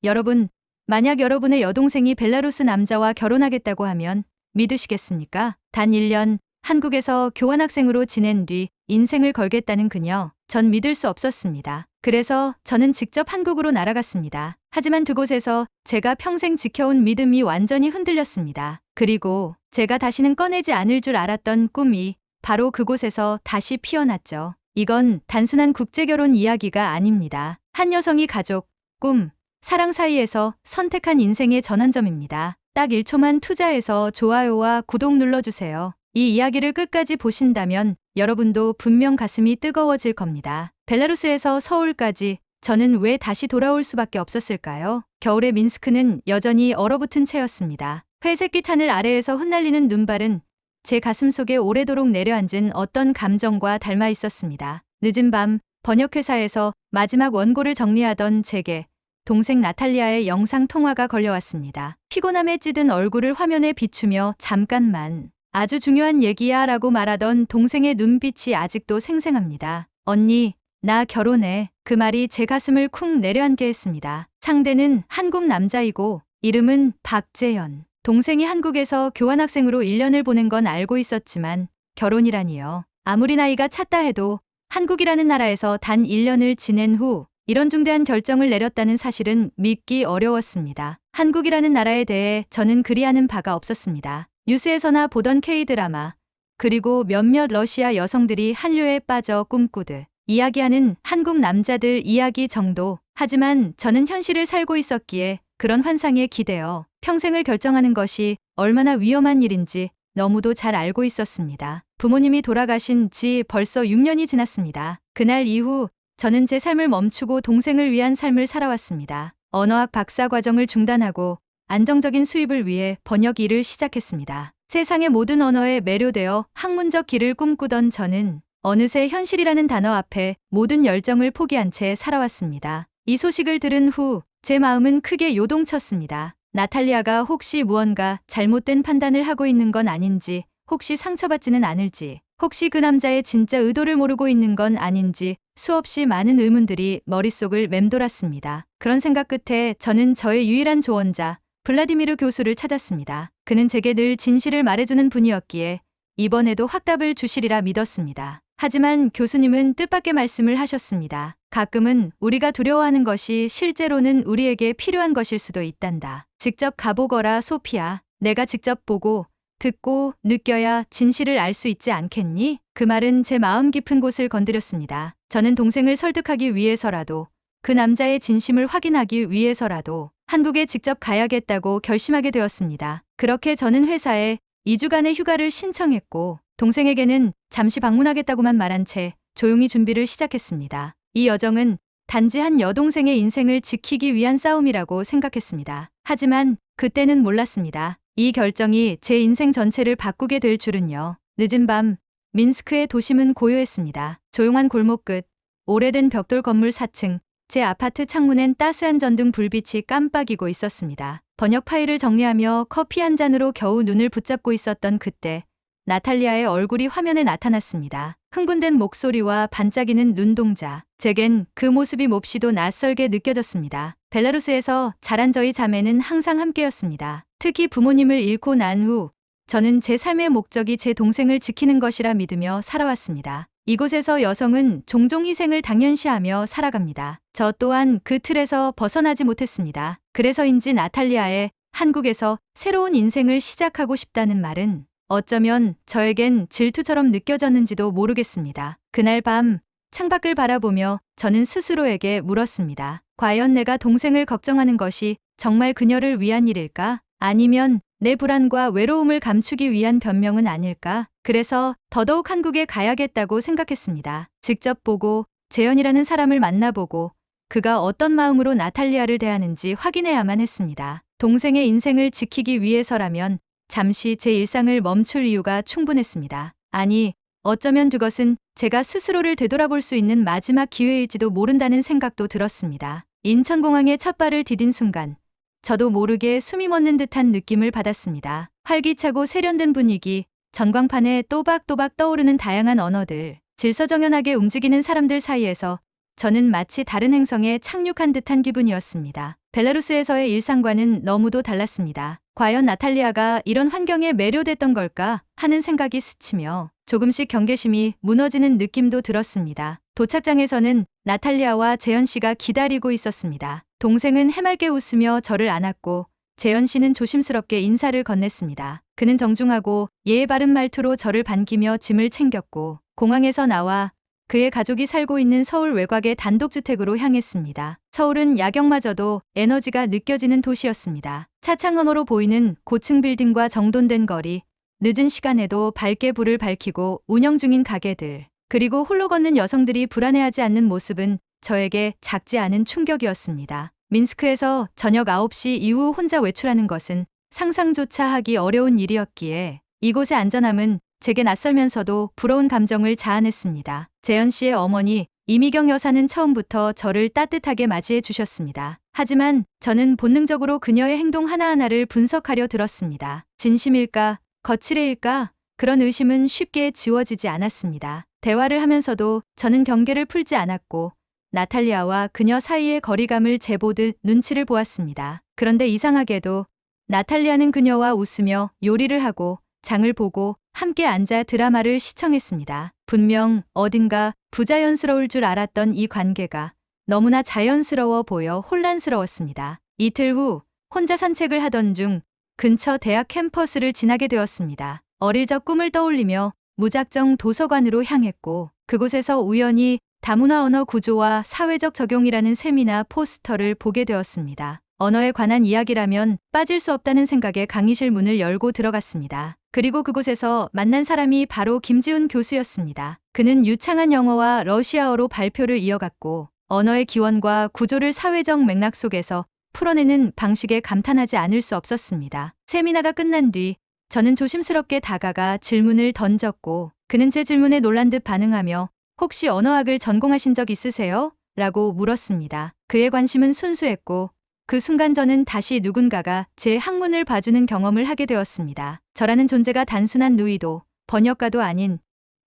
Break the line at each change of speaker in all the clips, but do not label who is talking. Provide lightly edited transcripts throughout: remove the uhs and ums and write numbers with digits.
여러분, 만약 여러분의 여동생이 벨라루스 남자와 결혼하겠다고 하면 믿으시겠습니까? 단 1년 한국에서 교환학생으로 지낸 뒤 인생을 걸겠다는 그녀, 전 믿을 수 없었습니다. 그래서 저는 직접 한국으로 날아갔습니다. 하지만 그곳에서 제가 평생 지켜온 믿음이 완전히 흔들렸습니다. 그리고 제가 다시는 꺼내지 않을 줄 알았던 꿈이 바로 그곳에서 다시 피어났죠. 이건 단순한 국제결혼 이야기가 아닙니다. 한 여성이 가족, 꿈, 사랑 사이에서 선택한 인생의 전환점입니다. 딱 1초만 투자해서 좋아요와 구독 눌러주세요. 이 이야기를 끝까지 보신다면 여러분도 분명 가슴이 뜨거워질 겁니다. 벨라루스에서 서울까지 저는 왜 다시 돌아올 수밖에 없었을까요? 겨울의 민스크는 여전히 얼어붙은 채였습니다. 회색빛 하늘 아래에서 흩날리는 눈발은 제 가슴 속에 오래도록 내려앉은 어떤 감정과 닮아 있었습니다. 늦은 밤 번역회사에서 마지막 원고를 정리하던 제게 동생 나탈리아의 영상 통화가 걸려왔습니다. 피곤함에 찌든 얼굴을 화면에 비추며 잠깐만, 아주 중요한 얘기야 라고 말하던 동생의 눈빛이 아직도 생생합니다. 언니, 나 결혼해. 그 말이 제 가슴을 쿵 내려앉게 했습니다. 상대는 한국 남자이고 이름은 박재현. 동생이 한국에서 교환학생으로 1년을 보낸 건 알고 있었지만 결혼이라니요. 아무리 나이가 찼다 해도 한국이라는 나라에서 단 1년을 지낸 후 이런 중대한 결정을 내렸다는 사실은 믿기 어려웠습니다. 한국이라는 나라에 대해 저는 그리 아는 바가 없었습니다. 뉴스에서나 보던 K드라마, 그리고 몇몇 러시아 여성들이 한류에 빠져 꿈꾸듯 이야기하는 한국 남자들 이야기 정도. 하지만 저는 현실을 살고 있었기에 그런 환상에 기대어 평생을 결정하는 것이 얼마나 위험한 일인지 너무도 잘 알고 있었습니다. 부모님이 돌아가신 지 벌써 6년이 지났습니다. 그날 이후 저는 제 삶을 멈추고 동생을 위한 삶을 살아왔습니다. 언어학 박사 과정을 중단하고 안정적인 수입을 위해 번역 일을 시작했습니다. 세상의 모든 언어에 매료되어 학문적 길을 꿈꾸던 저는 어느새 현실이라는 단어 앞에 모든 열정을 포기한 채 살아왔습니다. 이 소식을 들은 후 제 마음은 크게 요동쳤습니다. 나탈리아가 혹시 무언가 잘못된 판단을 하고 있는 건 아닌지, 혹시 상처받지는 않을지, 혹시 그 남자의 진짜 의도를 모르고 있는 건 아닌지 수없이 많은 의문들이 머릿속을 맴돌았습니다. 그런 생각 끝에 저는 저의 유일한 조언자 블라디미르 교수를 찾았습니다. 그는 제게 늘 진실을 말해주는 분이었기에 이번에도 확답을 주시리라 믿었습니다. 하지만 교수님은 뜻밖의 말씀을 하셨습니다. 가끔은 우리가 두려워하는 것이 실제로는 우리에게 필요한 것일 수도 있단다. 직접 가보거라 소피아. 내가 직접 보고 듣고 느껴야 진실을 알 수 있지 않겠니? 그 말은 제 마음 깊은 곳을 건드렸습니다. 저는 동생을 설득하기 위해서라도, 그 남자의 진심을 확인하기 위해서라도 한국에 직접 가야겠다고 결심하게 되었습니다. 그렇게 저는 회사에 2주간의 휴가를 신청했고 동생에게는 잠시 방문하겠다고만 말한 채 조용히 준비를 시작했습니다. 이 여정은 단지 한 여동생의 인생을 지키기 위한 싸움이라고 생각했습니다. 하지만 그때는 몰랐습니다. 이 결정이 제 인생 전체를 바꾸게 될 줄은요. 늦은 밤 민스크의 도심은 고요했습니다. 조용한 골목 끝, 오래된 벽돌 건물 4층, 제 아파트 창문엔 따스한 전등 불빛이 깜빡이고 있었습니다. 번역 파일을 정리하며 커피 한 잔으로 겨우 눈을 붙잡고 있었던 그때 나탈리아의 얼굴이 화면에 나타났습니다. 흥분된 목소리와 반짝이는 눈동자. 제겐 그 모습이 몹시도 낯설게 느껴졌습니다. 벨라루스에서 자란 저희 자매는 항상 함께였습니다. 특히 부모님을 잃고 난 후 저는 제 삶의 목적이 제 동생을 지키는 것이라 믿으며 살아왔습니다. 이곳에서 여성은 종종 희생을 당연시하며 살아갑니다. 저 또한 그 틀에서 벗어나지 못했습니다. 그래서인지 나탈리아의 한국에서 새로운 인생을 시작하고 싶다는 말은 어쩌면 저에겐 질투처럼 느껴졌는지도 모르겠습니다. 그날 밤 창밖을 바라보며 저는 스스로에게 물었습니다. 과연 내가 동생을 걱정하는 것이 정말 그녀를 위한 일일까? 아니면 내 불안과 외로움을 감추기 위한 변명은 아닐까? 그래서 더더욱 한국에 가야겠다고 생각했습니다. 직접 보고 재현이라는 사람을 만나보고 그가 어떤 마음으로 나탈리아를 대하는지 확인해야만 했습니다. 동생의 인생을 지키기 위해서라면 잠시 제 일상을 멈출 이유가 충분했습니다. 아니, 어쩌면 그것은 제가 스스로를 되돌아볼 수 있는 마지막 기회일지도 모른다는 생각도 들었습니다. 인천공항에 첫 발을 디딘 순간 저도 모르게 숨이 멎는 듯한 느낌을 받았습니다. 활기차고 세련된 분위기, 전광판에 또박또박 떠오르는 다양한 언어들, 질서정연하게 움직이는 사람들 사이에서 저는 마치 다른 행성에 착륙한 듯한 기분이었습니다. 벨라루스에서의 일상과는 너무도 달랐습니다. 과연 나탈리아가 이런 환경에 매료됐던 걸까 하는 생각이 스치며 조금씩 경계심이 무너지는 느낌도 들었습니다. 도착장에서는 나탈리아와 재현 씨가 기다리고 있었습니다. 동생은 해맑게 웃으며 저를 안았고 재현 씨는 조심스럽게 인사를 건넸습니다. 그는 정중하고 예의 바른 말투로 저를 반기며 짐을 챙겼고 공항에서 나와 그의 가족이 살고 있는 서울 외곽의 단독주택으로 향했습니다. 서울은 야경마저도 에너지가 느껴지는 도시였습니다. 차창 너머로 보이는 고층 빌딩과 정돈된 거리, 늦은 시간에도 밝게 불을 밝히고 운영 중인 가게들, 그리고 홀로 걷는 여성들이 불안해하지 않는 모습은 저에게 작지 않은 충격이었습니다. 민스크에서 저녁 9시 이후 혼자 외출하는 것은 상상조차 하기 어려운 일이었기에 이곳의 안전함은 제게 낯설면서도 부러운 감정을 자아냈습니다. 재현 씨의 어머니 이미경 여사는 처음부터 저를 따뜻하게 맞이해 주셨습니다. 하지만 저는 본능적으로 그녀의 행동 하나하나를 분석하려 들었습니다. 진심일까? 거칠애일까? 그런 의심은 쉽게 지워지지 않았습니다. 대화를 하면서도 저는 경계를 풀지 않았고 나탈리아와 그녀 사이의 거리감을 재보듯 눈치를 보았습니다. 그런데 이상하게도 나탈리아는 그녀와 웃으며 요리를 하고 장을 보고 함께 앉아 드라마를 시청했습니다. 분명 어딘가 부자연스러울 줄 알았던 이 관계가 너무나 자연스러워 보여 혼란스러웠습니다. 이틀 후 혼자 산책을 하던 중 근처 대학 캠퍼스를 지나게 되었습니다. 어릴 적 꿈을 떠올리며 무작정 도서관으로 향했고 그곳에서 우연히 다문화 언어 구조와 사회적 적용이라는 세미나 포스터를 보게 되었습니다. 언어에 관한 이야기라면 빠질 수 없다는 생각에 강의실 문을 열고 들어갔습니다. 그리고 그곳에서 만난 사람이 바로 김지훈 교수였습니다. 그는 유창한 영어와 러시아어로 발표를 이어갔고 언어의 기원과 구조를 사회적 맥락 속에서 풀어내는 방식에 감탄하지 않을 수 없었습니다. 세미나가 끝난 뒤 저는 조심스럽게 다가가 질문을 던졌고 그는 제 질문에 놀란 듯 반응하며 혹시 언어학을 전공하신 적 있으세요? 라고 물었습니다. 그의 관심은 순수했고 그 순간 저는 다시 누군가가 제 학문을 봐주는 경험을 하게 되었습니다. 저라는 존재가 단순한 누이도 번역가도 아닌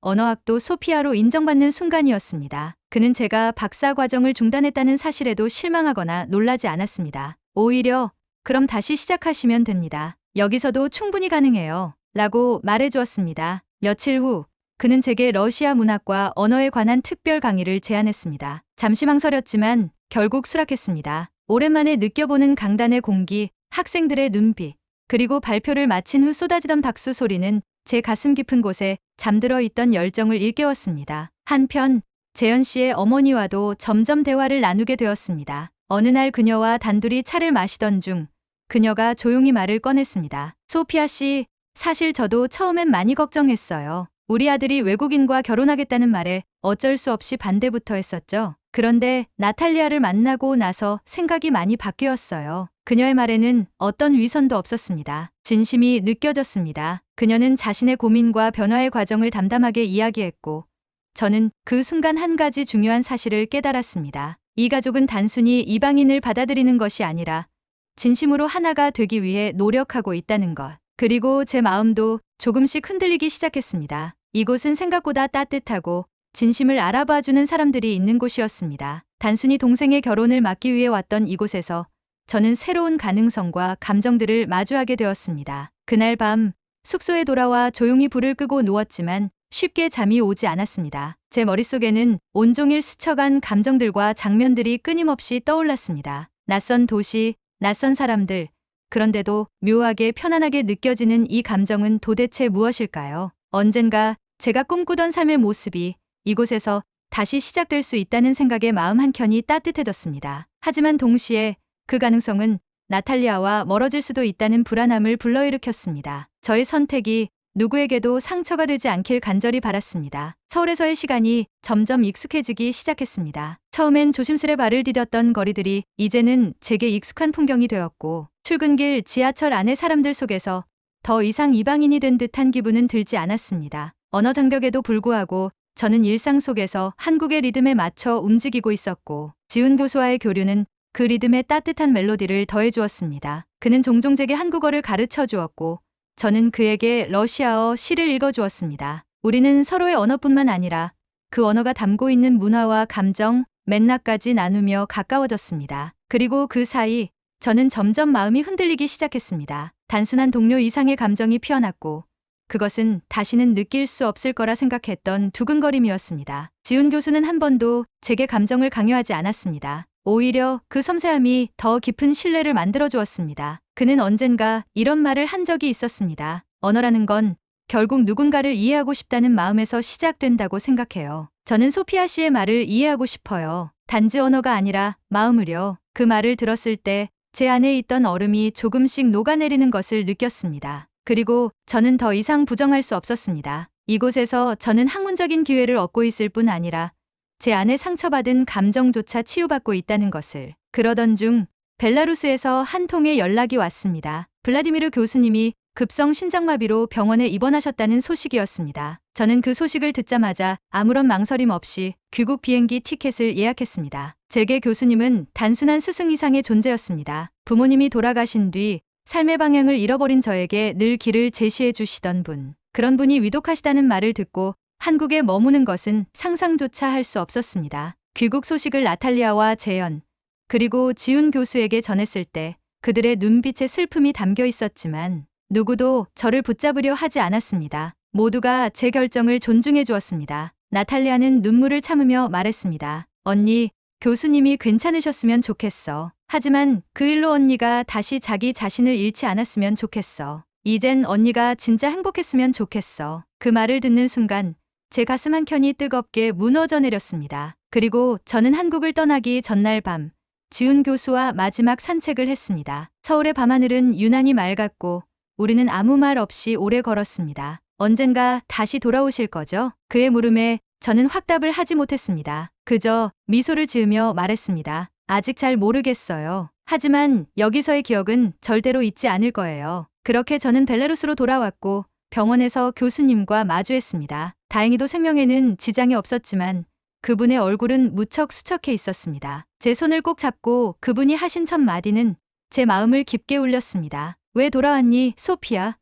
언어학도 소피아로 인정받는 순간이었습니다. 그는 제가 박사 과정을 중단했다는 사실에도 실망하거나 놀라지 않았습니다. 오히려 그럼 다시 시작하시면 됩니다. 여기서도 충분히 가능해요. 라고 말해주었습니다. 며칠 후 그는 제게 러시아 문학과 언어에 관한 특별 강의를 제안했습니다. 잠시 망설였지만 결국 수락했습니다. 오랜만에 느껴보는 강단의 공기, 학생들의 눈빛, 그리고 발표를 마친 후 쏟아지던 박수 소리는 제 가슴 깊은 곳에 잠들어 있던 열정을 일깨웠습니다. 한편 재현 씨의 어머니와도 점점 대화를 나누게 되었습니다. 어느 날 그녀와 단둘이 차를 마시던 중 그녀가 조용히 말을 꺼냈습니다. 소피아 씨, 사실 저도 처음엔 많이 걱정했어요. 우리 아들이 외국인과 결혼하겠다는 말에 어쩔 수 없이 반대부터 했었죠. 그런데 나탈리아를 만나고 나서 생각이 많이 바뀌었어요. 그녀의 말에는 어떤 위선도 없었습니다. 진심이 느껴졌습니다. 그녀는 자신의 고민과 변화의 과정을 담담하게 이야기했고 저는 그 순간 한 가지 중요한 사실을 깨달았습니다. 이 가족은 단순히 이방인을 받아들이는 것이 아니라 진심으로 하나가 되기 위해 노력하고 있다는 것. 그리고 제 마음도 조금씩 흔들리기 시작했습니다. 이곳은 생각보다 따뜻하고 진심을 알아봐주는 사람들이 있는 곳이었습니다. 단순히 동생의 결혼을 막기 위해 왔던 이곳에서 저는 새로운 가능성과 감정들을 마주하게 되었습니다. 그날 밤 숙소에 돌아와 조용히 불을 끄고 누웠지만 쉽게 잠이 오지 않았습니다. 제 머릿속에는 온종일 스쳐간 감정들과 장면들이 끊임없이 떠올랐습니다. 낯선 도시, 낯선 사람들, 그런데도 묘하게 편안하게 느껴지는 이 감정은 도대체 무엇일까요? 언젠가 제가 꿈꾸던 삶의 모습이 이곳에서 다시 시작될 수 있다는 생각에 마음 한켠이 따뜻해졌습니다. 하지만 동시에 그 가능성은 나탈리아와 멀어질 수도 있다는 불안함을 불러일으켰습니다. 저의 선택이 누구에게도 상처가 되지 않길 간절히 바랐습니다. 서울에서의 시간이 점점 익숙해지기 시작했습니다. 처음엔 조심스레 발을 디뎠던 거리들이 이제는 제게 익숙한 풍경이 되었고 출근길 지하철 안의 사람들 속에서 더 이상 이방인이 된 듯한 기분은 들지 않았습니다. 언어 장벽에도 불구하고 저는 일상 속에서 한국의 리듬에 맞춰 움직이고 있었고 지훈 교수와의 교류는 그 리듬에 따뜻한 멜로디를 더해주었습니다. 그는 종종 제게 한국어를 가르쳐 주었고 저는 그에게 러시아어 시를 읽어주었습니다. 우리는 서로의 언어뿐만 아니라 그 언어가 담고 있는 문화와 감정, 맥락까지 나누며 가까워졌습니다. 그리고 그 사이 저는 점점 마음이 흔들리기 시작했습니다. 단순한 동료 이상의 감정이 피어났고 그것은 다시는 느낄 수 없을 거라 생각했던 두근거림이었습니다. 지훈 교수는 한 번도 제게 감정을 강요하지 않았습니다. 오히려 그 섬세함이 더 깊은 신뢰를 만들어 주었습니다. 그는 언젠가 이런 말을 한 적이 있었습니다. 언어라는 건 결국 누군가를 이해하고 싶다는 마음에서 시작된다고 생각해요. 저는 소피아 씨의 말을 이해하고 싶어요. 단지 언어가 아니라 마음으려. 그 말을 들었을 때 제 안에 있던 얼음이 조금씩 녹아내리는 것을 느꼈습니다. 그리고 저는 더 이상 부정할 수 없었습니다. 이곳에서 저는 학문적인 기회를 얻고 있을 뿐 아니라 제 안에 상처받은 감정조차 치유받고 있다는 것을. 그러던 중 벨라루스에서 한 통의 연락이 왔습니다. 블라디미르 교수님이 급성 심장마비로 병원에 입원하셨다는 소식이었습니다. 저는 그 소식을 듣자마자 아무런 망설임 없이 귀국 비행기 티켓을 예약했습니다. 제게 교수님은 단순한 스승 이상의 존재였습니다. 부모님이 돌아가신 뒤 삶의 방향을 잃어버린 저에게 늘 길을 제시해 주시던 분. 그런 분이 위독하시다는 말을 듣고 한국에 머무는 것은 상상조차 할 수 없었습니다. 귀국 소식을 나탈리아와 재현, 그리고 지훈 교수에게 전했을 때 그들의 눈빛에 슬픔이 담겨 있었지만 누구도 저를 붙잡으려 하지 않았습니다. 모두가 제 결정을 존중해 주었습니다. 나탈리아는 눈물을 참으며 말했습니다. 언니, 교수님이 괜찮으셨으면 좋겠어. 하지만 그 일로 언니가 다시 자기 자신을 잃지 않았으면 좋겠어. 이젠 언니가 진짜 행복했으면 좋겠어. 그 말을 듣는 순간 제 가슴 한켠이 뜨겁게 무너져 내렸습니다. 그리고 저는 한국을 떠나기 전날 밤 지훈 교수와 마지막 산책을 했습니다. 서울의 밤하늘은 유난히 맑았고 우리는 아무 말 없이 오래 걸었습니다. 언젠가 다시 돌아오실 거죠? 그의 물음에 저는 확답을 하지 못했습니다. 그저 미소를 지으며 말했습니다. 아직 잘 모르겠어요. 하지만 여기서의 기억은 절대로 잊지 않을 거예요. 그렇게 저는 벨라루스로 돌아왔고 병원에서 교수님과 마주했습니다. 다행히도 생명에는 지장이 없었지만 그분의 얼굴은 무척 수척해 있었습니다. 제 손을 꼭 잡고 그분이 하신 첫 마디는 제 마음을 깊게 울렸습니다. 왜 돌아왔니, 소피아?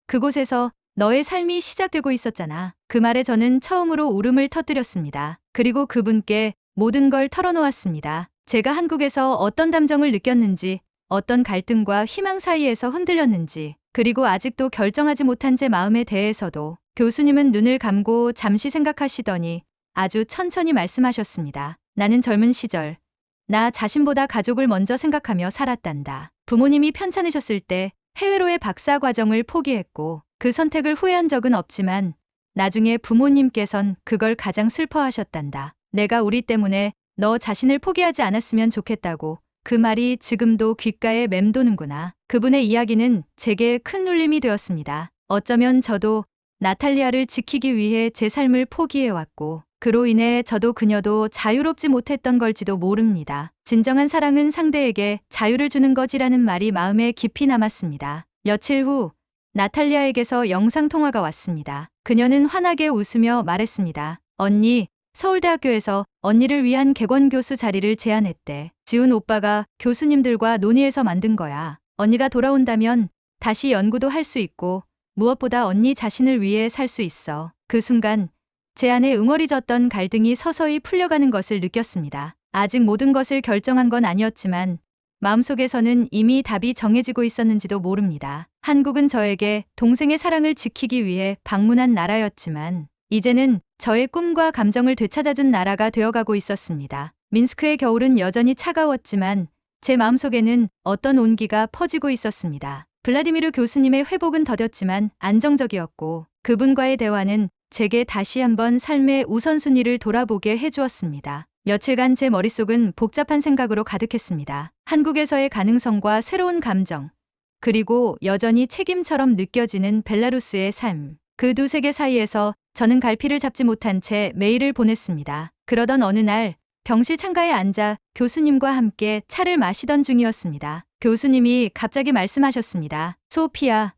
그곳에서 너의 삶이 시작되고 있었잖아. 그 말에 저는 처음으로 울음을 터뜨렸습니다. 그리고 그분께 모든 걸 털어놓았습니다. 제가 한국에서 어떤 감정을 느꼈는지, 어떤 갈등과 희망 사이에서 흔들렸는지, 그리고 아직도 결정하지 못한 제 마음에 대해서도. 교수님은 눈을 감고 잠시 생각하시더니 아주 천천히 말씀하셨습니다. 나는 젊은 시절, 나 자신보다 가족을 먼저 생각하며 살았단다. 부모님이 편찮으셨을 때 해외로의 박사 과정을 포기했고 그 선택을 후회한 적은 없지만 나중에 부모님께선 그걸 가장 슬퍼하셨단다. 내가 우리 때문에 너 자신을 포기하지 않았으면 좋겠다고. 그 말이 지금도 귓가에 맴도는구나. 그분의 이야기는 제게 큰 울림이 되었습니다. 어쩌면 저도 나탈리아를 지키기 위해 제 삶을 포기해왔고 그로 인해 저도 그녀도 자유롭지 못했던 걸지도 모릅니다. 진정한 사랑은 상대에게 자유를 주는 것이라는 말이 마음에 깊이 남았습니다. 며칠 후 나탈리아에게서 영상통화가 왔습니다. 그녀는 환하게 웃으며 말했습니다. 언니, 서울대학교에서 언니를 위한 객원교수 자리를 제안했대. 지훈 오빠가 교수님들과 논의해서 만든 거야. 언니가 돌아온다면 다시 연구도 할 수 있고 무엇보다 언니 자신을 위해 살 수 있어. 그 순간 제 안에 응어리졌던 갈등이 서서히 풀려가는 것을 느꼈습니다. 아직 모든 것을 결정한 건 아니었지만 마음속에서는 이미 답이 정해지고 있었는지도 모릅니다. 한국은 저에게 동생의 사랑을 지키기 위해 방문한 나라였지만 이제는 저의 꿈과 감정을 되찾아준 나라가 되어가고 있었습니다. 민스크의 겨울은 여전히 차가웠지만 제 마음속에는 어떤 온기가 퍼지고 있었습니다. 블라디미르 교수님의 회복은 더뎠지만 안정적이었고 그분과의 대화는 제게 다시 한번 삶의 우선순위를 돌아보게 해주었습니다. 며칠간 제 머릿속은 복잡한 생각으로 가득했습니다. 한국에서의 가능성과 새로운 감정, 그리고 여전히 책임처럼 느껴지는 벨라루스의 삶. 그 두 세계 사이에서 저는 갈피를 잡지 못한 채 메일을 보냈습니다. 그러던 어느 날 병실 창가에 앉아 교수님과 함께 차를 마시던 중이었습니다. 교수님이 갑자기 말씀하셨습니다. 소피아,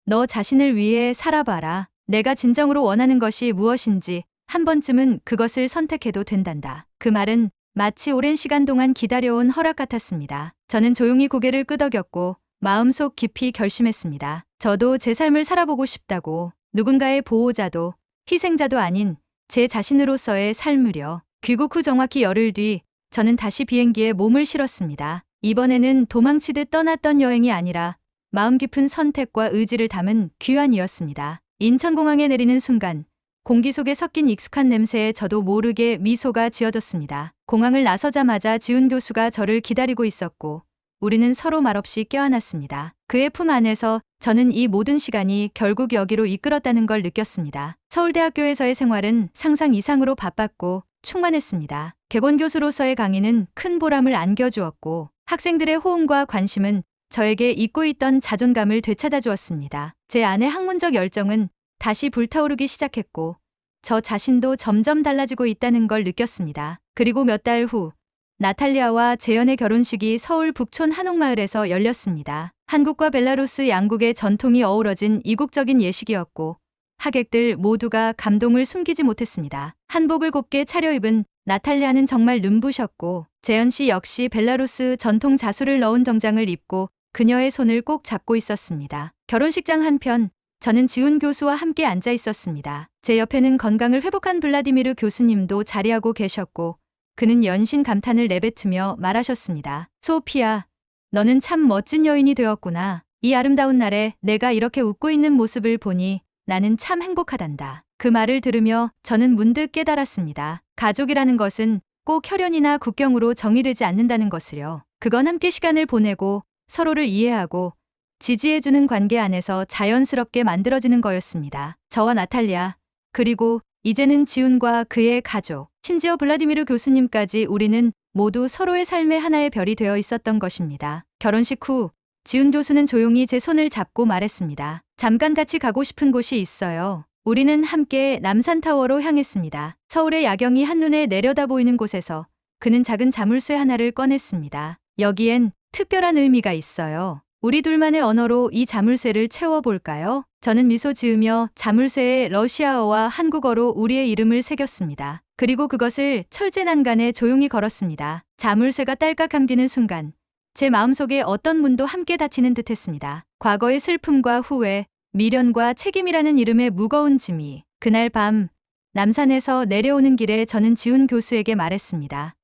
너 자신을 위해 살아봐라. 내가 진정으로 원하는 것이 무엇인지 한 번쯤은 그것을 선택해도 된단다. 그 말은 마치 오랜 시간 동안 기다려온 허락 같았습니다. 저는 조용히 고개를 끄덕였고 마음속 깊이 결심했습니다. 저도 제 삶을 살아보고 싶다고. 누군가의 보호자도 희생자도 아닌 제 자신으로서의 삶을요. 귀국 후 정확히 열흘 뒤 저는 다시 비행기에 몸을 실었습니다. 이번에는 도망치듯 떠났던 여행이 아니라 마음 깊은 선택과 의지를 담은 귀환이었습니다. 인천공항에 내리는 순간 공기 속에 섞인 익숙한 냄새에 저도 모르게 미소가 지어졌습니다. 공항을 나서자마자 지훈 교수가 저를 기다리고 있었고 우리는 서로 말없이 껴안았습니다. 그의 품 안에서 저는 이 모든 시간이 결국 여기로 이끌었다는 걸 느꼈습니다. 서울대학교에서의 생활은 상상 이상으로 바빴고 충만했습니다. 객원 교수로서의 강의는 큰 보람을 안겨주었고 학생들의 호응과 관심은 저에게 잊고 있던 자존감을 되찾아 주었습니다. 제 안의 학문적 열정은 다시 불타오르기 시작했고 저 자신도 점점 달라지고 있다는 걸 느꼈습니다. 그리고 몇 달 후 나탈리아와 재현의 결혼식이 서울 북촌 한옥마을에서 열렸습니다. 한국과 벨라루스 양국의 전통이 어우러진 이국적인 예식이었고 하객들 모두가 감동을 숨기지 못했습니다. 한복을 곱게 차려입은 나탈리아는 정말 눈부셨고 재현 씨 역시 벨라루스 전통 자수를 넣은 정장을 입고 그녀의 손을 꼭 잡고 있었습니다. 결혼식장 한편 저는 지훈 교수와 함께 앉아 있었습니다. 제 옆에는 건강을 회복한 블라디미르 교수님도 자리하고 계셨고 그는 연신 감탄을 내뱉으며 말하셨습니다. 소피아, 너는 참 멋진 여인이 되었구나. 이 아름다운 날에 내가 이렇게 웃고 있는 모습을 보니 나는 참 행복하단다. 그 말을 들으며 저는 문득 깨달았습니다. 가족이라는 것은 꼭 혈연이나 국경으로 정의되지 않는다는 것을요. 그건 함께 시간을 보내고 서로를 이해하고 지지해주는 관계 안에서 자연스럽게 만들어지는 거였습니다. 저와 나탈리아, 그리고 이제는 지훈과 그의 가족, 심지어 블라디미르 교수님까지 우리는 모두 서로의 삶의 하나의 별이 되어 있었던 것입니다. 결혼식 후 지훈 교수는 조용히 제 손을 잡고 말했습니다. 잠깐 같이 가고 싶은 곳이 있어요. 우리는 함께 남산타워로 향했습니다. 서울의 야경이 한눈에 내려다 보이는 곳에서 그는 작은 자물쇠 하나를 꺼냈습니다. 여기엔 특별한 의미가 있어요. 우리 둘만의 언어로 이 자물쇠를 채워볼까요? 저는 미소 지으며 자물쇠에 러시아어와 한국어로 우리의 이름을 새겼습니다. 그리고 그것을 철제난간에 조용히 걸었습니다. 자물쇠가 딸깍 감기는 순간 제 마음속에 어떤 문도 함께 닫히는 듯했습니다. 과거의 슬픔과 후회, 미련과 책임이라는 이름의 무거운 짐이 그날 밤 남산에서 내려오는 길에 저는 지훈 교수에게 말했습니다.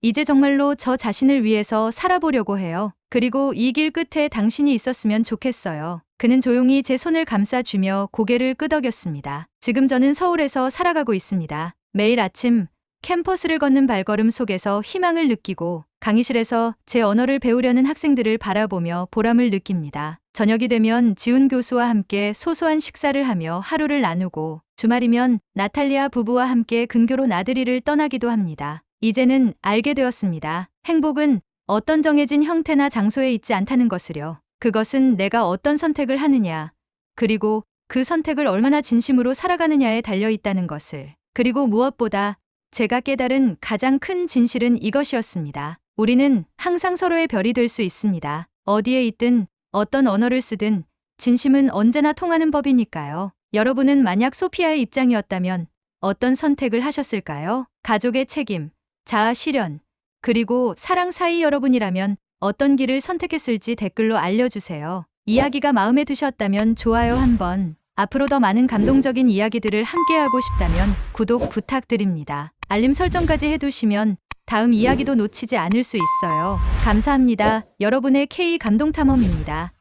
이제 정말로 저 자신을 위해서 살아보려고 해요. 그리고 이 길 끝에 당신이 있었으면 좋겠어요. 그는 조용히 제 손을 감싸주며 고개를 끄덕였습니다. 지금 저는 서울에서 살아가고 있습니다. 매일 아침 캠퍼스를 걷는 발걸음 속에서 희망을 느끼고 강의실에서 제 언어를 배우려는 학생들을 바라보며 보람을 느낍니다. 저녁이 되면 지훈 교수와 함께 소소한 식사를 하며 하루를 나누고 주말이면 나탈리아 부부와 함께 근교로 나들이를 떠나기도 합니다. 이제는 알게 되었습니다. 행복은 어떤 정해진 형태나 장소에 있지 않다는 것을요. 그것은 내가 어떤 선택을 하느냐, 그리고 그 선택을 얼마나 진심으로 살아가느냐에 달려 있다는 것을. 그리고 무엇보다 제가 깨달은 가장 큰 진실은 이것이었습니다. 우리는 항상 서로의 별이 될 수 있습니다. 어디에 있든 어떤 언어를 쓰든 진심은 언제나 통하는 법이니까요. 여러분은 만약 소피아의 입장이었다면 어떤 선택을 하셨을까요? 가족의 책임, 자아 실현, 그리고 사랑 사이 여러분이라면 어떤 길을 선택했을지 댓글로 알려주세요. 이야기가 마음에 드셨다면 좋아요 한번. 앞으로 더 많은 감동적인 이야기들을 함께하고 싶다면 구독 부탁드립니다. 알림 설정까지 해두시면 다음 이야기도 놓치지 않을 수 있어요. 감사합니다. 여러분의 K 감동탐험입니다.